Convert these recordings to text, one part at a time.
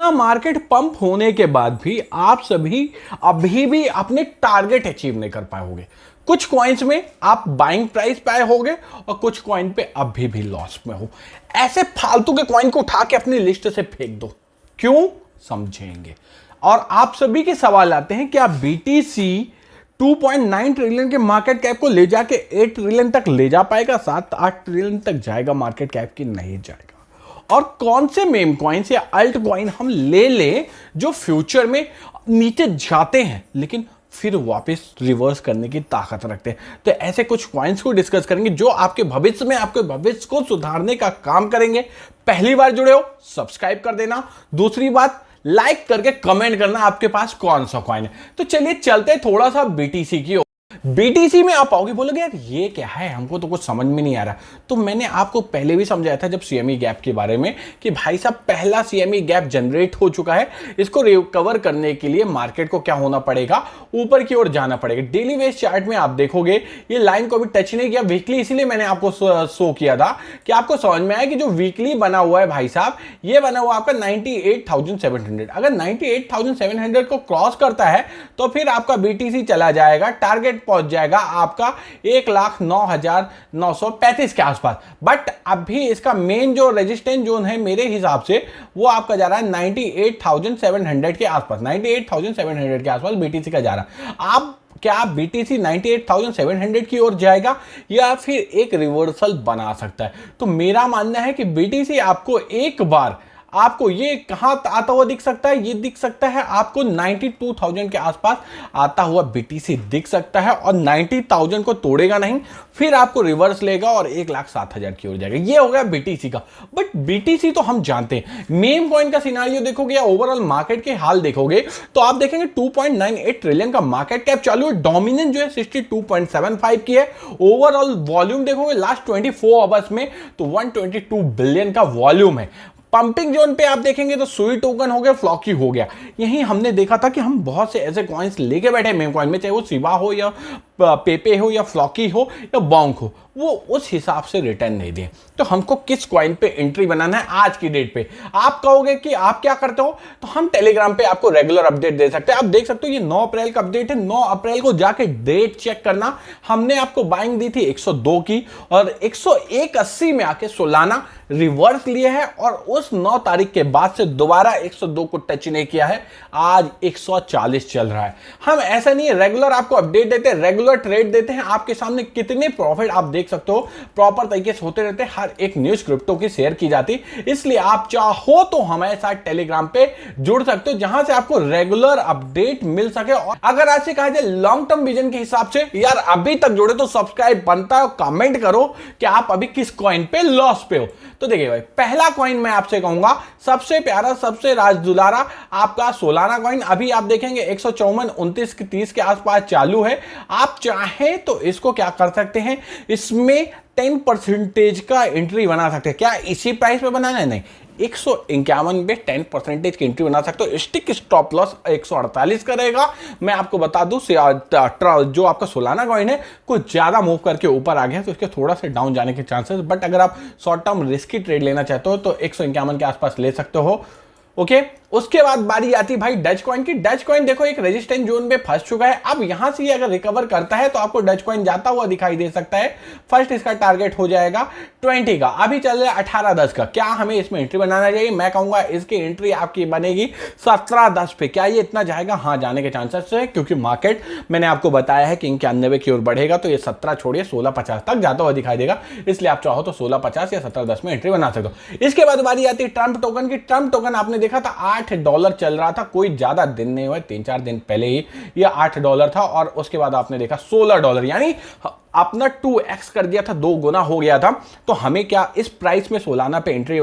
Market pump होने के बाद भी आप सभी अभी भी अपने टारगेट अचीव नहीं कर पाओगे। कुछ कॉइन्स में आप बाइंग प्राइस पे आए होगे और कुछ कॉइन पे अभी भी लॉस में हो। ऐसे फालतू के कॉइन को उठा के अपनी लिस्ट से फेंक दो। क्यों? समझेंगे। और आप सभी के सवाल आते हैं कि आप बीटीसी 2.9 ट्रिलियन के मार्केट कैप को ले जाके 8 ट्रिलियन तक ले जा पाएगा, 7-8 ट्रिलियन तक जाएगा मार्केट कैप की? नहीं जाएगा। और कौन से मेम कॉइन्स या अल्ट कॉइन हम ले लें जो फ्यूचर में नीचे जाते हैं लेकिन फिर वापस रिवर्स करने की ताकत रखते हैं? तो ऐसे कुछ कॉइन्स को डिस्कस करेंगे जो आपके भविष्य में आपके भविष्य को सुधारने का काम करेंगे। पहली बार जुड़े हो सब्सक्राइब कर देना। दूसरी बात, लाइक करके कमेंट करना आपके पास कौन सा कॉइन है। तो चलिए चलते थोड़ा सा बीटीसी की। बीटीसी में आप आओगे, बोलोगे यार ये क्या है, हमको तो कुछ समझ में नहीं आ रहा। तो मैंने आपको पहले भी समझाया था जब सीएमई गैप के बारे में कि भाई साहब पहला सीएमई गैप जनरेट हो चुका है। इसको रिकवर करने के लिए मार्केट को क्या होना पड़ेगा, ऊपर की ओर जाना पड़ेगा। डेली वेज चार्ट में आप देखोगे ये लाइन को भी टच नहीं किया। वीकली इसीलिए मैंने आपको शो किया था कि आपको समझ में आया कि जो वीकली बना हुआ है भाई साहब, ये बना हुआ आपका 98,700। अगर 98,700 को क्रॉस करता है तो फिर आपका बीटीसी चला जाएगा, टारगेट पहुंच जाएगा आपका 1,09,935 के आसपास। बट अभी इसका मेन जो रेजिस्टेंस जोन है मेरे हिसाब से वो आपका जा रहा है 98,700 के आसपास। 98,700 के आसपास बीटीसी का जा रहा है। आप क्या बीटीसी 98,700 की ओर जाएगा या फिर एक रिवर्सल बना सकता है? तो मेरा मानना है कि बीटीसी आपको एक बार, आपको ये कहां आता हुआ दिख सकता है, ये दिख सकता है आपको 92,000 के आसपास आता हुआ बीटीसी दिख सकता है और 90,000 को तोड़ेगा नहीं, फिर आपको रिवर्स लेगा और 1,07,000 की ओर जाएगा। ये हो गया बीटीसी का। बट बीटीसी तो हम जानते हैं। मेम कॉइन का सिनारियो देखोगे या ओवरऑल मार्केट के हाल देखोगे तो आप देखेंगे 2.98 ट्रिलियन का मार्केट कैप चालू है। डोमिनेंस जो है 62.75 की है। ओवरऑल वॉल्यूम देखोगे लास्ट 24 आवर्स में तो 122 बिलियन का वॉल्यूम है। पंपिंग जोन पे आप देखेंगे तो सुई टोकन हो गया, फ्लॉकी हो गया। यही हमने देखा था कि हम बहुत से ऐसे कॉइन्स लेके बैठे मेम कॉइन में, चाहे वो सिवा हो या पेपे हो या फ्लॉकी हो या बॉन्क हो, वो उस हिसाब से रिटर्न नहीं दिए। तो हमको किस कॉइन पे एंट्री बनाना है आज की डेट पे? आप कहोगे कि आप क्या करते हो, तो हम टेलीग्राम पे आपको रेगुलर अपडेट दे सकते हैं। आप देख सकते हो ये 9 अप्रैल का अपडेट है। 9 अप्रैल को जाके डेट चेक करना। हमने आपको बाइंग दी थी 102 की और 101.80 में आके सोलाना रिवर्स लिए है और उस 9 तारीख के बाद से दोबारा 102 को टच नहीं किया है। आज 140 चल रहा है। हम ऐसा नहीं है, रेगुलर आपको अपडेट देते हैं, रेगुलर ट्रेड देते हैं। आपके सामने कितने प्रॉफिट आप देख सकते हो, प्रॉपर तरीके से होते रहते हैं। हर एक न्यूज क्रिप्टो की शेयर की जाती, इसलिए आप चाहो तो हमारे साथ टेलीग्राम पे जुड़ सकते हो जहां से आपको रेगुलर अपडेट मिल सके। और अगर आज से कहा जाए लॉन्ग टर्म विजन के हिसाब से, यार अभी तक जुड़े तो सब्सक्राइब बनता है। कमेंट करो कि आप अभी किस कॉइन पे लॉस पे हो। तो देखिए भाई, पहला कॉइन मैं आपसे कहूंगा सबसे प्यारा, सबसे राज दुलारा आपका सोलाना कॉइन। अभी आप देखेंगे 154-29-30 के आसपास चालू है। आप चाहें तो इसको क्या कर सकते हैं, इसमें 10% का एंट्री बना सकते हैं। क्या इसी प्राइस पे बनाना है? नहीं, 151 पे 10% की एंट्री बना सकते हो। स्टिक स्टॉप लॉस 148 का रहेगा। मैं आपको बता दूं जो आपका सोलाना कॉइन है कुछ ज्यादा मूव करके ऊपर आ गया तो इसके थोड़ा सा डाउन जाने के चांसेस। बट अगर आप शॉर्ट टर्म रिस्की ट्रेड लेना चाहते हो तो 151 के आसपास ले सकते हो। ओके, उसके बाद बारी आती भाई डच कॉइन की। डच कॉइन देखो एक रेजिस्टेंस जोन में फंस चुका है। अब यहां से अगर रिकवर करता है तो आपको डच कॉइन जाता हुआ दिखाई दे सकता है। फर्स्ट इसका टारगेट हो जाएगा 20 का। अभी चल रहा है 18.10 का। क्या हमें इसमें एंट्री बनाना चाहिए? मैं कहूंगा इसकी एंट्री आपकी बनेगी 17.10 पे। क्या ये इतना जाएगा? हाँ, जाने के चांसेस है क्योंकि मार्केट मैंने आपको बताया है कि 91 की ओर बढ़ेगा तो ये 17 छोड़िए 16.50 तक जाता हुआ दिखाई देगा। इसलिए आप चाहो तो 16.50 या 17.10 में एंट्री बना सकते हो। इसके बाद बारी आती है ट्रंप टोकन की। ट्रंप टोकन आपने देखा था $8 चल रहा था, कोई ज्यादा दिन नहीं हुआ, 3-4 दिन पहले ही ये $8 था और उसके बाद आपने देखा $16, यानी अपना 2x कर दिया था, 2 गुना हो गया था। तो हमें क्या इस प्राइस में सोलाना पे एंट्री,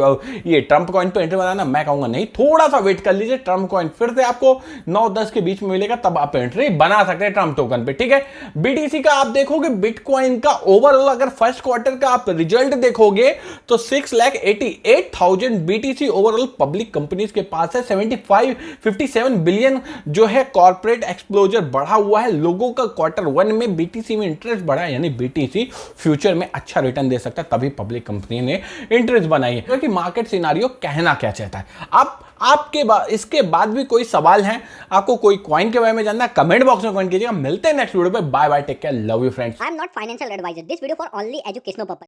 ये ट्रंप कॉइन पे एंट्री बनाना? मैं कहूंगा नहीं, थोड़ा सा वेट कर लीजिए। ट्रंप कॉइन फिर से आपको 9-10 के बीच में मिलेगा, तब आप एंट्री बना सकते हैं ट्रंप टोकन पे। ठीक है, बीटीसी का आप देखोगे, बिटकॉइन का ओवरऑल अगर फर्स्ट क्वार्टर का आप रिजल्ट देखोगे तो 6,88,000 बीटीसी ओवरऑल पब्लिक कंपनीज के पास है। 57 बिलियन जो है कॉर्पोरेट एक्सपोजर बढ़ा हुआ है। लोगों का Q1 में बीटीसी में इंटरेस्ट बढ़ा है, यानी बीटीसी फ्यूचर में अच्छा रिटर्न दे सकता है। तभी पब्लिक कंपनी ने इंटरेस्ट बनाई है। क्योंकि मार्केट सिनारियो कहना क्या चाहता है। अब इसके बाद भी कोई सवाल है, आपको कोई कॉइन के बारे में जानना है, कमेंट बॉक्स में कमेंट कीजिएगा। मिलते हैं नेक्स्ट वीडियो पे। Bye bye, take care, love you friends. I am not financial advisor. This video for only educational purpose.